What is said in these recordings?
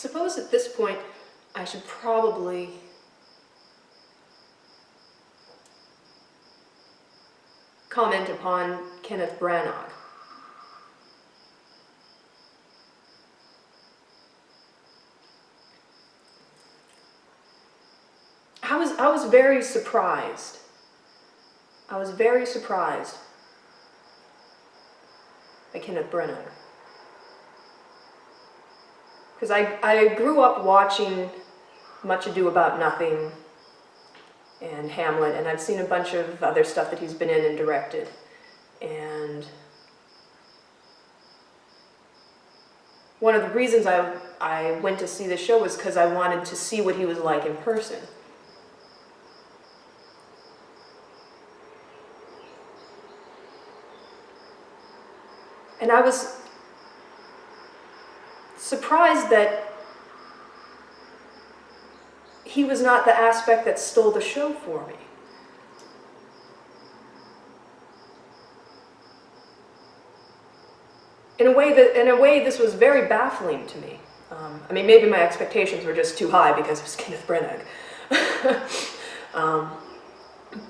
suppose at this point I should probably comment upon Kenneth Branagh. I was very surprised. I was very surprised by Kenneth Branagh. Because I grew up watching Much Ado About Nothing and Hamlet, and I've seen a bunch of other stuff that he's been in and directed. And one of the reasons I went to see the show was because I wanted to see what he was like in person. And I was surprised that he was not the aspect that stole the show for me. In a way, this was very baffling to me. I mean, maybe my expectations were just too high because it was Kenneth Branagh.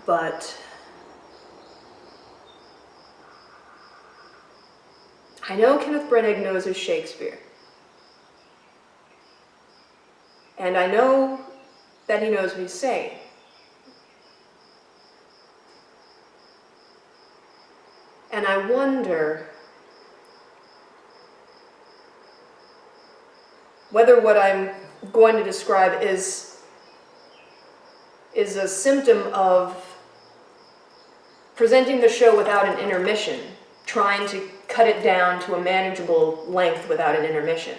But I know Kenneth Branagh knows his Shakespeare. And I know that he knows what he's saying. And I wonder whether what I'm going to describe is a symptom of presenting the show without an intermission, trying to cut it down to a manageable length without an intermission.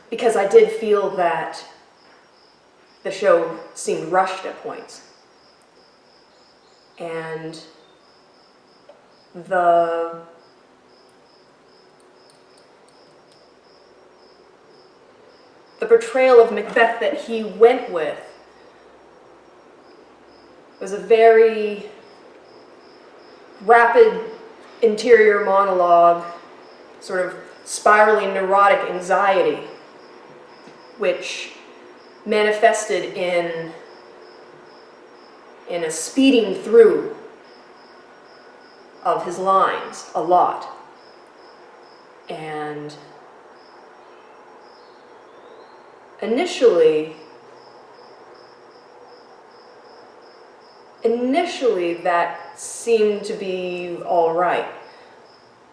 Because I did feel that the show seemed rushed at points. And the portrayal of Macbeth that he went with was a very rapid interior monologue, sort of spiraling neurotic anxiety, which manifested in a speeding through of his lines a lot. And initially that seemed to be all right.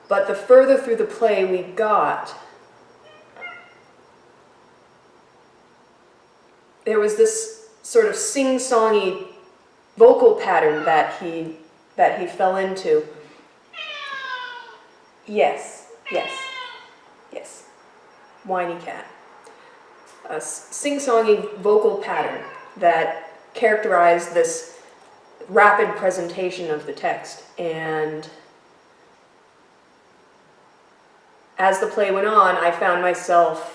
But the further through the play we got, there was this sort of sing-songy vocal pattern that he fell into. Yes, yes, yes. Whiny cat. A sing-songy vocal pattern that characterized this rapid presentation of the text. And as the play went on, I found myself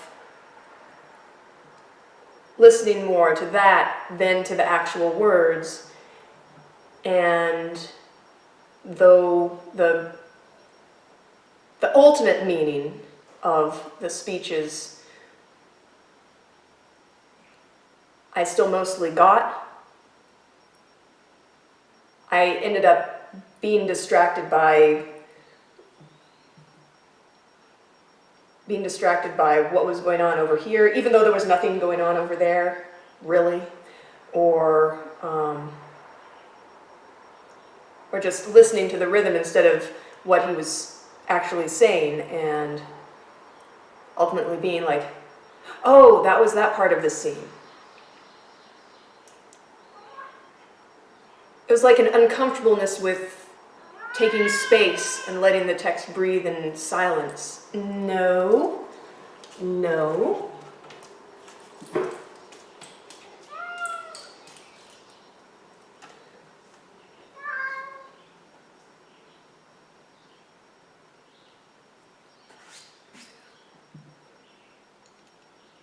listening more to that than to the actual words. And though the ultimate meaning of the speeches I still mostly got, I ended up being distracted by what was going on over here, even though there was nothing going on over there, really, or just listening to the rhythm instead of what he was actually saying, and ultimately being like, oh, that was that part of the scene. It was like an uncomfortableness with taking space and letting the text breathe in silence. No, no.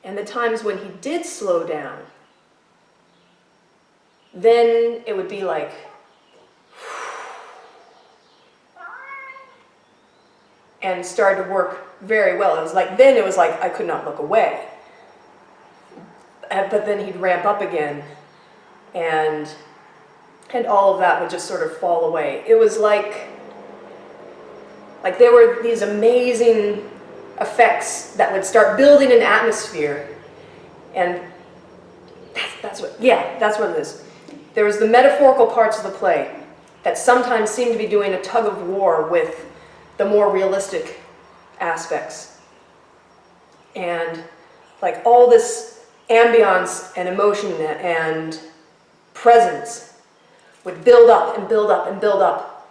And the times when he did slow down, then it would be like, and started to work very well. It was like, then it was like I could not look away. But then he'd ramp up again, and all of that would just sort of fall away. It was like there were these amazing effects that would start building an atmosphere, and that's what it is. There was the metaphorical parts of the play that sometimes seemed to be doing a tug of war with the more realistic aspects. And like all this ambiance and emotion and presence would build up and build up and build up,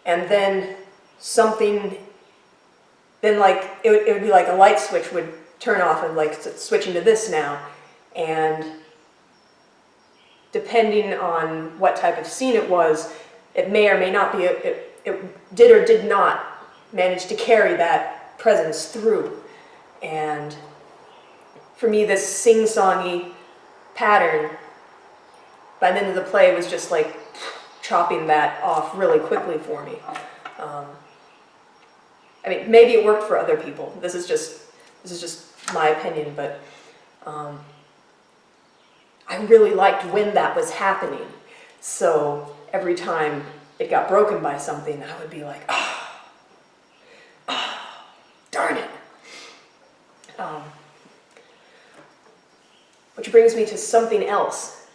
and then something, then like it would be like a light switch would turn off and like switching to this now, and depending on what type of scene it was, it may or may not be, it did or did not manage to carry that presence through. And for me, this sing-songy pattern by the end of the play was just like chopping that off really quickly for me. I mean, maybe it worked for other people. This is just my opinion, but I really liked when that was happening. So every time it got broken by something, I would be like, darn it. Which brings me to something else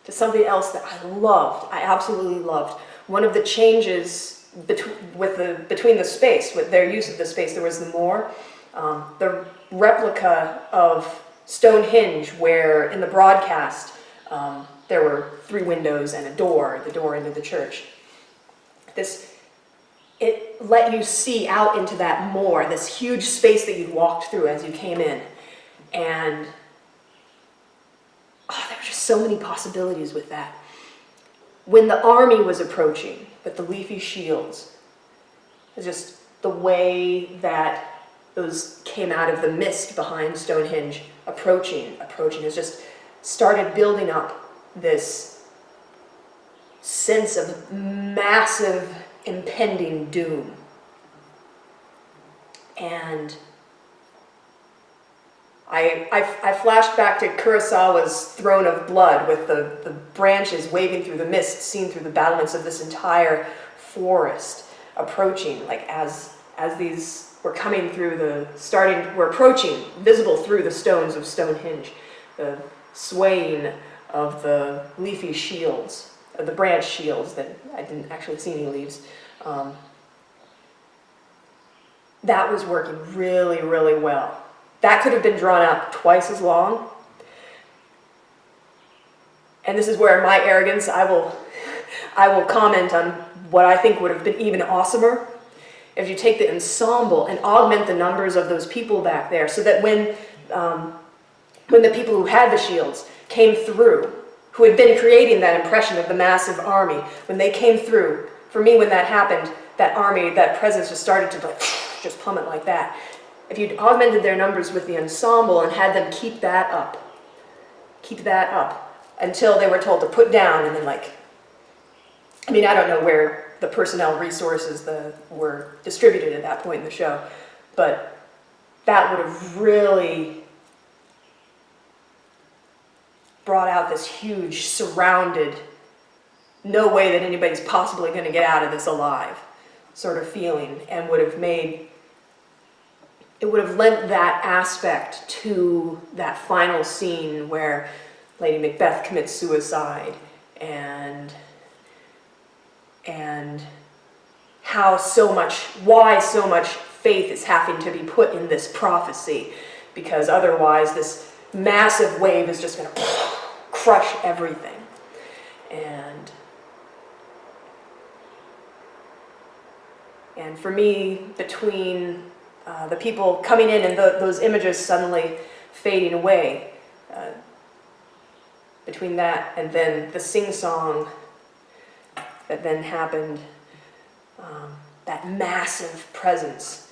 that I loved. I absolutely loved. One of the changes between the space, with their use of the space, there was the the replica of Stonehenge, where in the broadcast there were 3 windows and a door, the door into the church. It let you see out into that moor, this huge space that you'd walked through as you came in. And there were just so many possibilities with that. When the army was approaching with the leafy shields, it was just the way that those came out of the mist behind Stonehenge, approaching. It just started building up this sense of massive impending doom. And I flashed back to Kurosawa's Throne of Blood, with the branches waving through the mist, seen through the battlements of this entire forest, approaching, like as these were coming through we're approaching, visible through the stones of Stonehenge, the swaying of the leafy shields, the branch shields that I didn't actually see any leaves. That was working really, really well. That could have been drawn out twice as long. And this is where my arrogance, I will comment on what I think would have been even awesomer. If you take the ensemble and augment the numbers of those people back there, so that when the people who had the shields came through, who had been creating that impression of the massive army, when they came through, for me, when that happened, that army, that presence just started to just plummet like that. If you'd augmented their numbers with the ensemble and had them keep that up until they were told to put down, and then I don't know where the personnel resources were distributed at that point in the show, but that would have really brought out this huge, surrounded, no way that anybody's possibly going to get out of this alive sort of feeling, and would have lent that aspect to that final scene where Lady Macbeth commits suicide, and why so much faith is having to be put in this prophecy, because otherwise this massive wave is just going to crush everything. And for me, between the people coming in and those images suddenly fading away, between that and then the sing-song that then happened, that massive presence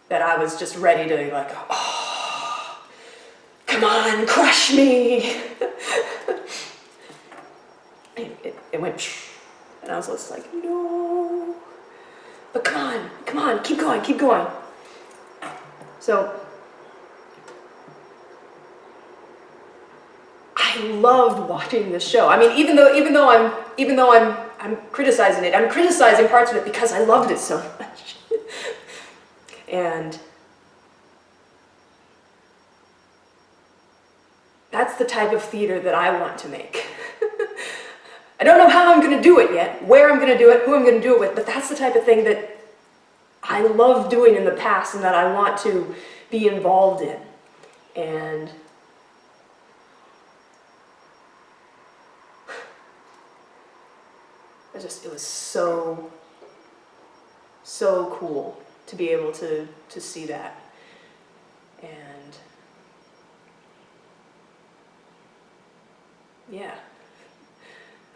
that I was just ready to come on, crush me. it went, and I was just like, no. but come on, keep going, keep going. So I loved watching this show. I mean, even though I'm criticizing it, I'm criticizing parts of it because I loved it so much. And that's the type of theater that I want to make. I don't know how I'm going to do it yet, where I'm going to do it, who I'm going to do it with, but that's the type of thing that I love doing in the past and that I want to be involved in. And it was so cool to be able to see that. And yeah,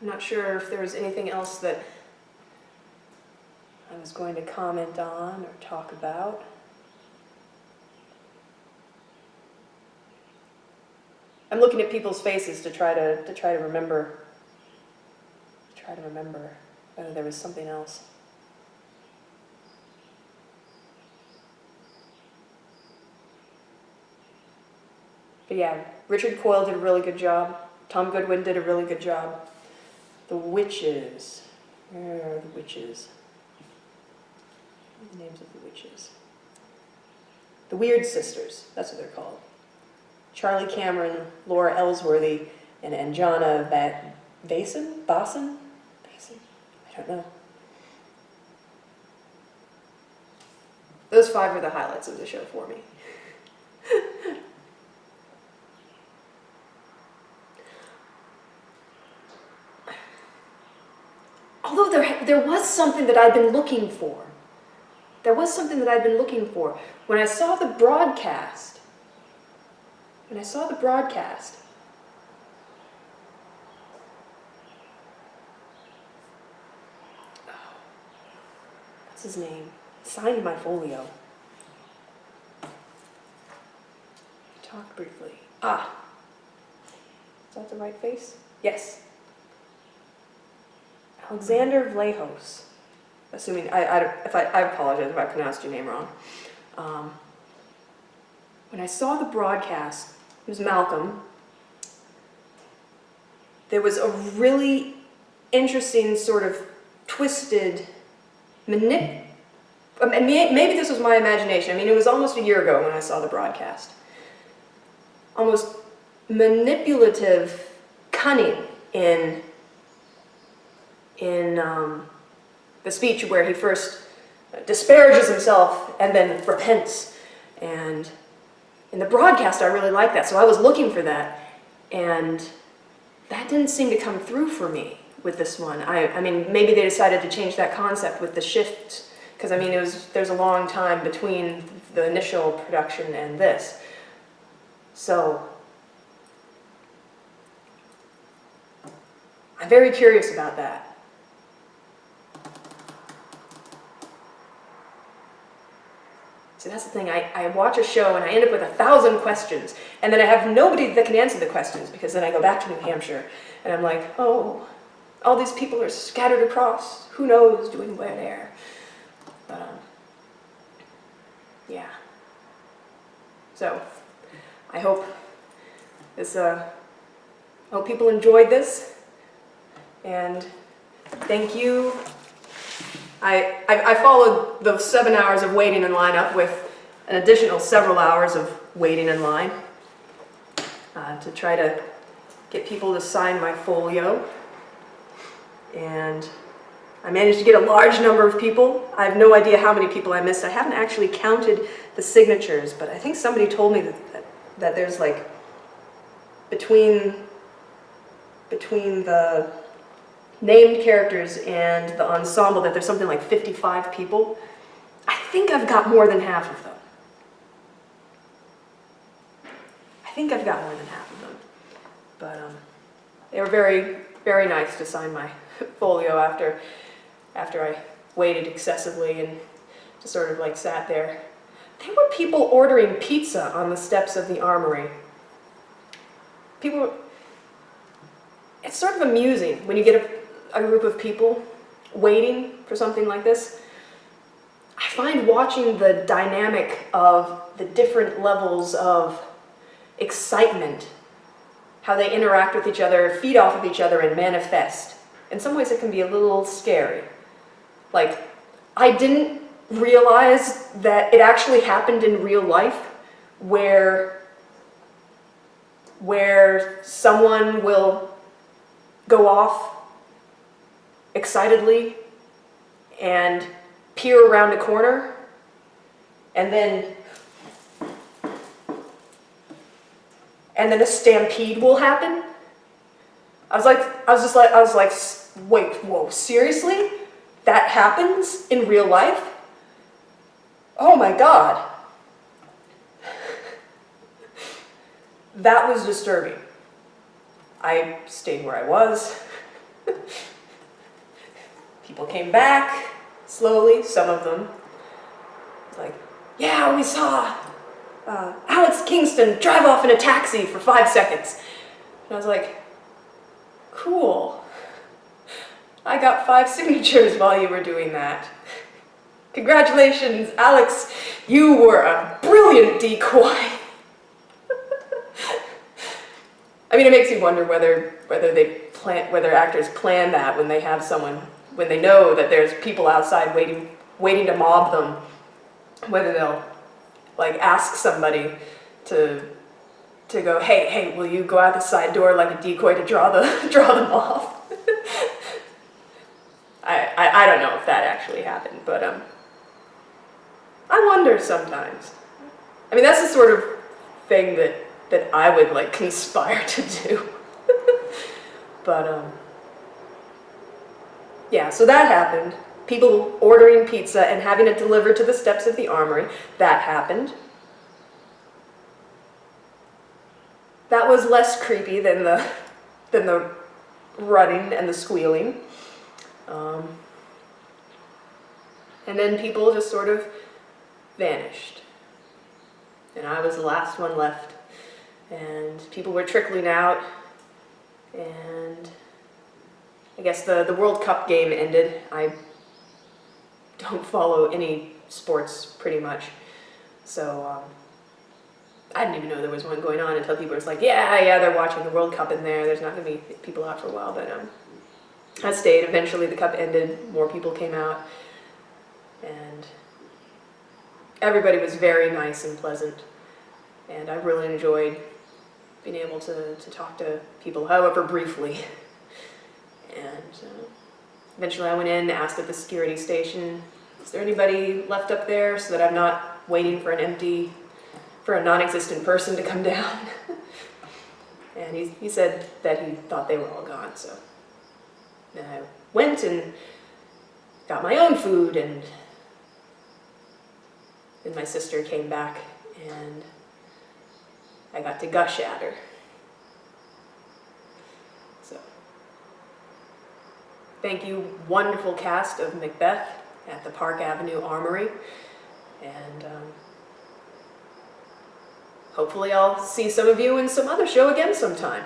I'm not sure if there was anything else that I was going to comment on or talk about. I'm looking at people's faces to try to remember whether there was something else. But yeah, Richard Coyle did a really good job. Tom Goodwin did a really good job. The witches. Where are the witches? What are the names of the witches? The Weird Sisters, that's what they're called. Charlie Cameron, Laura Ellsworthy, and Anjana Basin? I don't know. Those 5 are the highlights of the show for me. Although there was something that I'd been looking for. There was something that I'd been looking for. When I saw the broadcast, what's his name? Signed my folio. Talk briefly. Is that the right face? Yes. Alexander Vlahos. Assuming, I apologize if I pronounced your name wrong. When I saw the broadcast, it was Malcolm. There was a really interesting sort of twisted, maybe this was my imagination. I mean, it was almost a year ago when I saw the broadcast. Almost manipulative cunning in the speech where he first disparages himself and then repents. And in the broadcast, I really liked that, so I was looking for that. And that didn't seem to come through for me with this one. I mean, maybe they decided to change that concept with the shift, because I mean, there's a long time between the initial production and this. So I'm very curious about that. See, that's the thing. I watch a show and I end up with 1,000 questions, and then I have nobody that can answer the questions, because then I go back to New Hampshire and I'm like, oh, all these people are scattered across, who knows doing where there. But yeah. So I hope people enjoyed this, and thank you. I followed the 7 hours of waiting in line up with an additional several hours of waiting in line to try to get people to sign my folio. And I managed to get a large number of people. I have no idea how many people I missed. I haven't actually counted the signatures, but I think somebody told me that there's like, between the named characters and the ensemble, that there's something like 55 people. I think I've got more than half of them. But they were very, very nice to sign my folio after I waited excessively and just sort of like sat there. There were people ordering pizza on the steps of the Armory. It's sort of amusing when you get a group of people waiting for something like this. find watching the dynamic of the different levels of excitement, how they interact with each other, feed off of each other, and manifest. In some ways it can be a little scary. Like, I didn't realize that it actually happened in real life where someone will go off excitedly and peer around a corner, and then a stampede will happen. I was like, wait, whoa, seriously? That happens in real life? Oh my God. That was disturbing. I stayed where I was. People came back slowly, some of them. Like, yeah, we saw Alex Kingston drive off in a taxi for 5 seconds. And I was like, cool. I got 5 signatures while you were doing that. Congratulations, Alex. You were a brilliant decoy. I mean, it makes you wonder whether actors plan that when they have someone, when they know that there's people outside waiting to mob them, whether they'll like ask somebody to go, hey, will you go out the side door like a decoy to draw them off? I don't know if that actually happened, but I wonder sometimes. I mean, that's the sort of thing that I would like conspire to do. But yeah, so that happened. People ordering pizza and having it delivered to the steps of the armory, that happened. That was less creepy than the running and the squealing. And then people just sort of vanished. And I was the last one left. And people were trickling out. And I guess the World Cup game ended. I don't follow any sports pretty much. So I didn't even know there was one going on until people were like, yeah, they're watching the World Cup in there. There's not going to be people out for a while. But I stayed. Eventually the cup ended. More people came out. And everybody was very nice and pleasant. And I really enjoyed being able to talk to people, however briefly. And eventually I went in, asked at the security station, is there anybody left up there so that I'm not waiting for a non-existent person to come down? And he said that he thought they were all gone, so then I went and got my own food, and then my sister came back and I got to gush at her. So, thank you, wonderful cast of Macbeth at the Park Avenue Armory, and hopefully I'll see some of you in some other show again sometime.